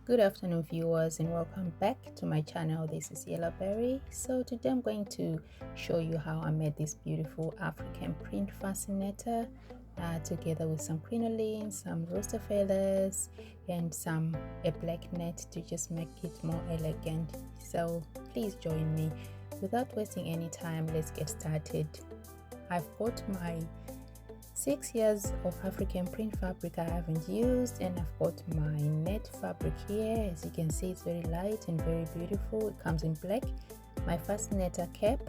Good afternoon, viewers, and welcome back to my channel. This is Yellowberry. So today I'm going to show you how I made this beautiful African print fascinator together with some crinoline, some rooster feathers, and a black net to just make it more elegant. So please join me. Without wasting any time, let's get started. I've got my 6 years of African print fabric I haven't used, and I've got my net fabric here. As you can see, it's very light and very beautiful. It comes in black. My fascinator cap,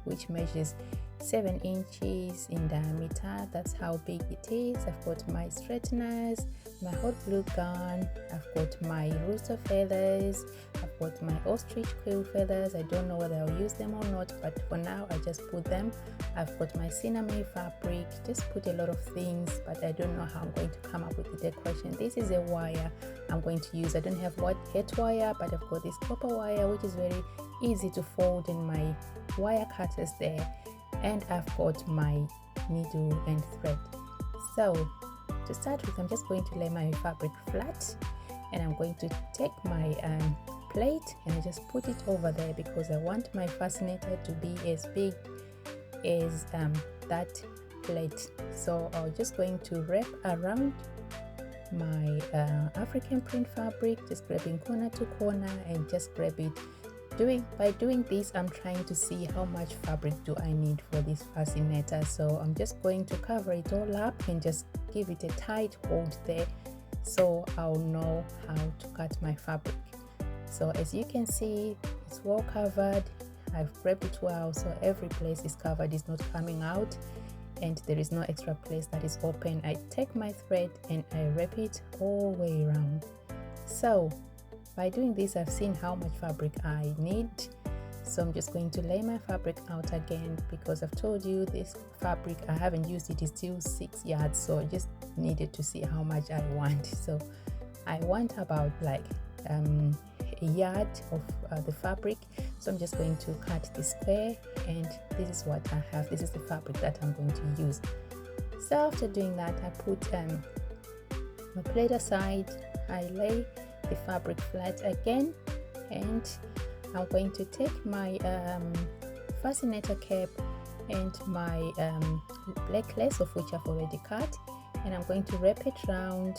which measures 7 inches in diameter, that's how big it is. I've got my straighteners, my hot glue gun, I've got my rooster feathers, I've got my ostrich quill feathers. I don't know whether I'll use them or not, but for now I just put them. I've got my cinnamon fabric, just put a lot of things, but I don't know how I'm going to come up with the decoration. This is a wire I'm going to use. I don't have hat wire, but I've got this copper wire, which is very easy to fold, in my wire cutters there, and I've got my needle and thread. So to start with, I'm just going to lay my fabric flat, and I'm going to take my plate and I just put it over there because I want my fascinator to be as big as that plate. So I'm just going to wrap around my African print fabric, just grabbing corner to corner and just grab it. By doing this, I'm trying to see how much fabric do I need for this fascinator. So I'm just going to cover it all up and just give it a tight hold there, so I'll know how to cut my fabric. So as you can see, it's well covered. I've grabbed it well, so every place is covered, is not coming out, and there is no extra place that is open. I take my thread and I wrap it all the way around. So by doing this, I've seen how much fabric I need. So I'm just going to lay my fabric out again, because I've told you this fabric, I haven't used it, is still 6 yards. So I just needed to see how much I want. So I want about like a yard of the fabric. So I'm just going to cut the square, and this is what I have. This is the fabric that I'm going to use. So after doing that, I put my plate aside. I lay the fabric flat again, and I'm going to take my fascinator cap and my black lace, of which I've already cut, and I'm going to wrap it around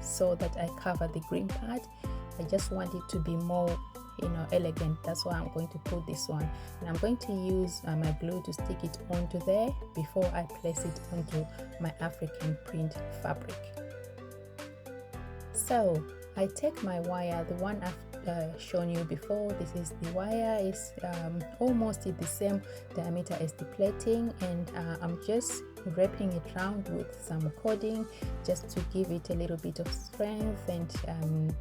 so that I cover the green part. I just want it to be more elegant. That's why I'm going to put this one, and I'm going to use my glue to stick it onto there before I place it onto my African print fabric. So I take my wire, the one I've shown you before. This is the wire, is almost the same diameter as the plating, and I'm just wrapping it around with some cording just to give it a little bit of strength, and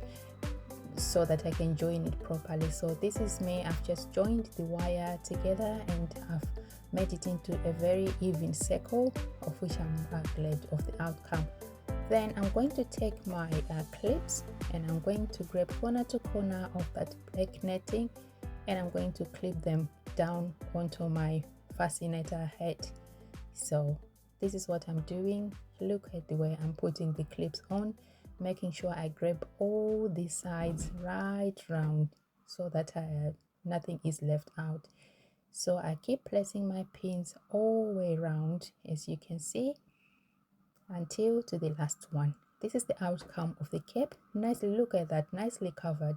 so that I can join it properly. So this is me. I've just joined the wire together and I've made it into a very even circle, of which I'm glad of the outcome. Then I'm going to take my clips, and I'm going to grab corner to corner of that black netting, and I'm going to clip them down onto my fascinator head. So this is what I'm doing. Look at the way I'm putting the clips on, making sure I grab all the sides right round so that nothing is left out. So I keep placing my pins all the way around, as you can see, until to the last one. This is the outcome of the cap. Nicely, look at that, nicely covered.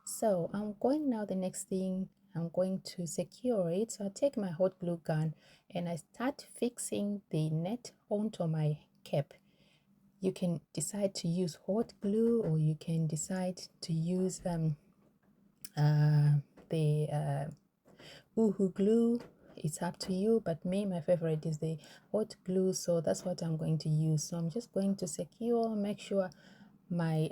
So I'm going now, the next thing, I'm going to secure it. So I take my hot glue gun and I start fixing the net onto my cap. You can decide to use hot glue, or you can decide to use the woohoo glue. It's up to you, but my favorite is the hot glue, so that's what I'm going to use. So I'm just going to secure, make sure my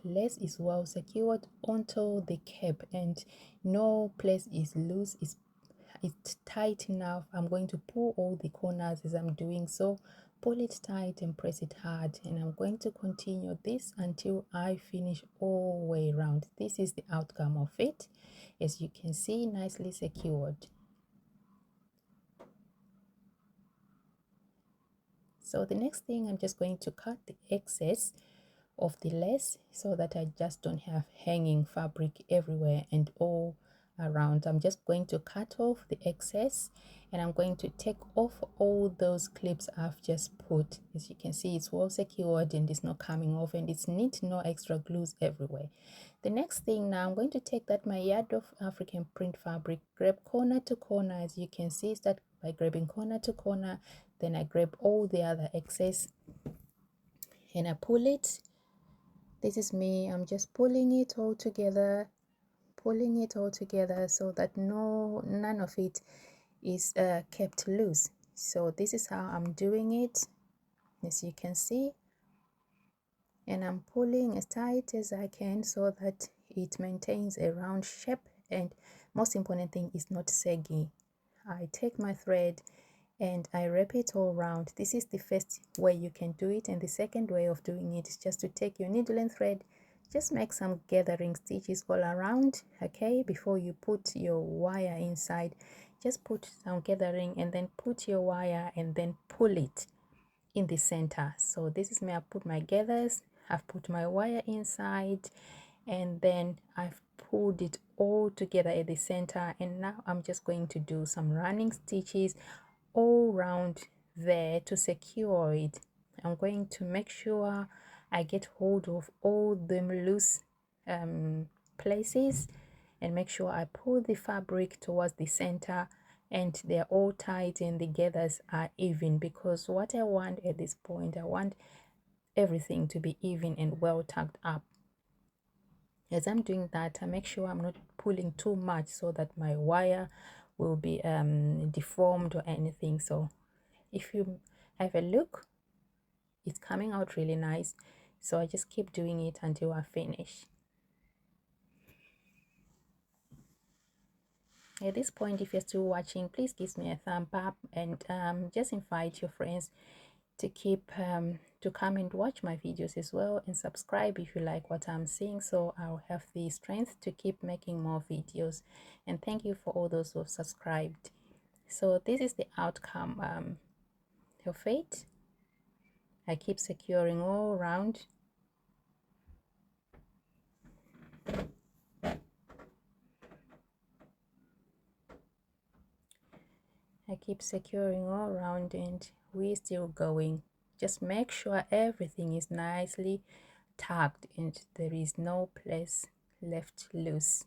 lace is well secured onto the cap and no place is loose. It's tight enough. I'm going to pull all the corners as I'm doing so. Pull it tight and press it hard, and I'm going to continue this until I finish all the way around. This is the outcome of it, as you can see, nicely secured. So the next thing, I'm just going to cut the excess of the lace so that I just don't have hanging fabric everywhere and all around. I'm just going to cut off the excess, and I'm going to take off all those clips I've just put. As you can see, it's well secured and it's not coming off, and it's neat, no extra glues everywhere. The next thing, now I'm going to take that my yard of African print fabric, grab corner to corner. As you can see, start by grabbing corner to corner, then I grab all the other excess and I pull it. This is me, I'm just pulling it all together, so that none of it is kept loose. So this is how I'm doing it, as you can see, and I'm pulling as tight as I can so that it maintains a round shape, and most important thing is not saggy. I take my thread and I wrap it all around. This is the first way you can do it, and the second way of doing it is just to take your needle and thread, just make some gathering stitches all around, okay, before you put your wire inside. Just put some gathering and then put your wire and then pull it in the center. So this is me, I put my gathers, I've put my wire inside, and then I've pulled it all together at the center, and now I'm just going to do some running stitches all round there to secure it. I'm going to make sure I get hold of all the loose places, and make sure I pull the fabric towards the center and they're all tight and the gathers are even, because what I want at this point, I want everything to be even and well tucked up. As I'm doing that, I make sure I'm not pulling too much so that my wire will be deformed or anything. So if you have a look, it's coming out really nice. So I just keep doing it until I finish. At this point, if you're still watching, please give me a thumb up, and just invite your friends to keep to come and watch my videos as well, and subscribe if you like what I'm seeing, so I'll have the strength to keep making more videos. And thank you for all those who have subscribed. So this is the outcome of it. I keep securing all around. I keep securing all around, and we're still going. Just make sure everything is nicely tucked and there is no place left loose.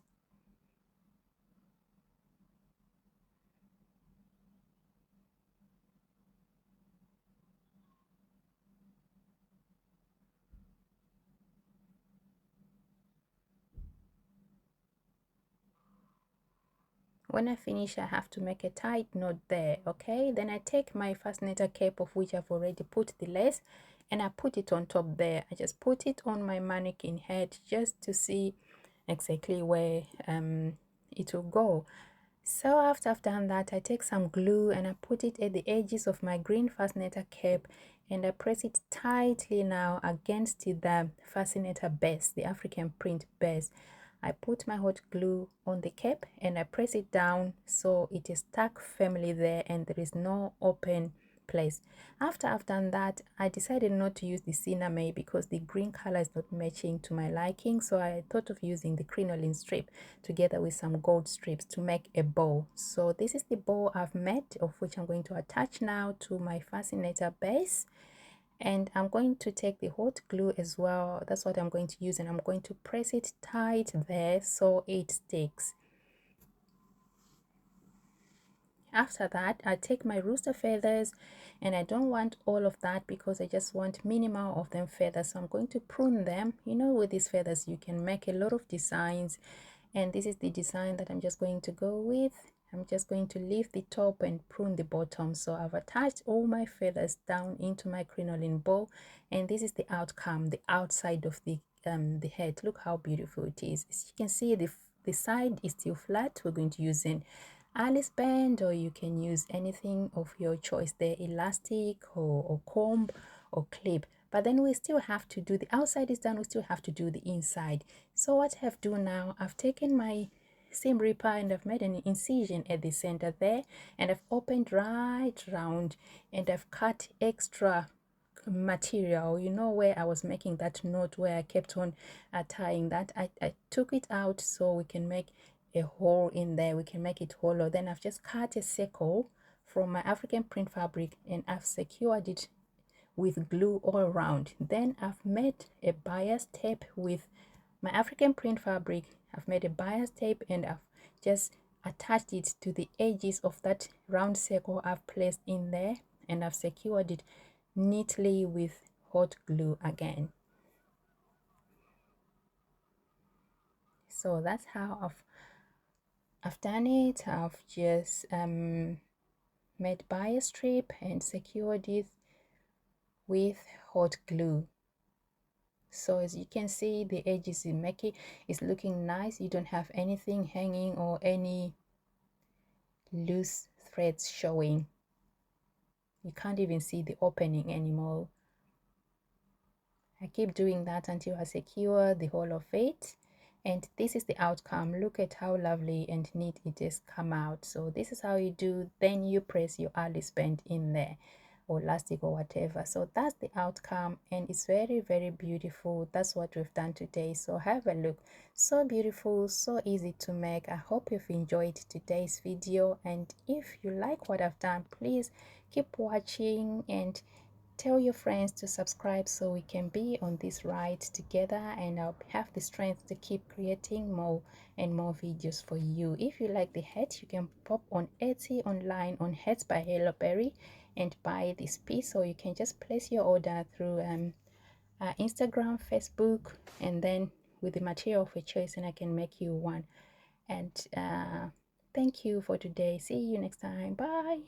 When I finish, I have to make a tight knot there, okay? Then I take my fascinator cape, of which I've already put the lace, and I put it on top there. I just put it on my mannequin head just to see exactly where it will go. So after I've done that, I take some glue and I put it at the edges of my green fascinator cape, and I press it tightly now against the fascinator base, the African print base. I put my hot glue on the cape and I press it down so it is stuck firmly there and there is no open place. After I've done that, I decided not to use the cinnamon because the green color is not matching to my liking, so I thought of using the crinoline strip together with some gold strips to make a bow. So this is the bow I've made, of which I'm going to attach now to my fascinator base. And I'm going to take the hot glue as well. That's what I'm going to use, and I'm going to press it tight there so it sticks. After that, I take my rooster feathers, and I don't want all of that because I just want minimal of them feathers, so I'm going to prune them. You know, with these feathers you can make a lot of designs, and this is the design that I'm just going to go with. I'm just going to leave the top and prune the bottom. So I've attached all my feathers down into my crinoline bow, and this is the outcome, the outside of the head. Look how beautiful it is. As you can see, the side is still flat. We're going to use an Alice band, or you can use anything of your choice there, elastic or comb or clip. But then we still have to do, the outside is done, we still have to do the inside. So what I have done now, I've taken my seam ripper and I've made an incision at the center there, and I've opened right round, and I've cut extra material, you know, where I was making that knot where I kept on tying that, I took it out so we can make a hole in there, we can make it hollow. Then I've just cut a circle from my African print fabric and I've secured it with glue all around. Then I've made a bias tape with my African print fabric. I've made a bias tape and I've just attached it to the edges of that round circle I've placed in there, and I've secured it neatly with hot glue again. So that's how I've done it. I've just made bias strip and secured it with hot glue. So as you can see, the edges is looking nice. You don't have anything hanging or any loose threads showing. You can't even see the opening anymore. I keep doing that until I secure the whole of it, and this is the outcome. Look at how lovely and neat it has come out. So this is how you do. Then you press your Alice band in there, or elastic or whatever. So that's the outcome, and it's very, very beautiful. That's what we've done today. So have a look. So beautiful, so easy to make. I hope you've enjoyed today's video, and if you like what I've done, please keep watching and tell your friends to subscribe so we can be on this ride together, and I'll have the strength to keep creating more and more videos for you. If you like the hat, you can pop on Etsy online on Hats by Yellowberry and buy this piece, or you can just place your order through Instagram, Facebook, and then with the material of your choice, and I can make you one. And thank you for today. See you next time. Bye.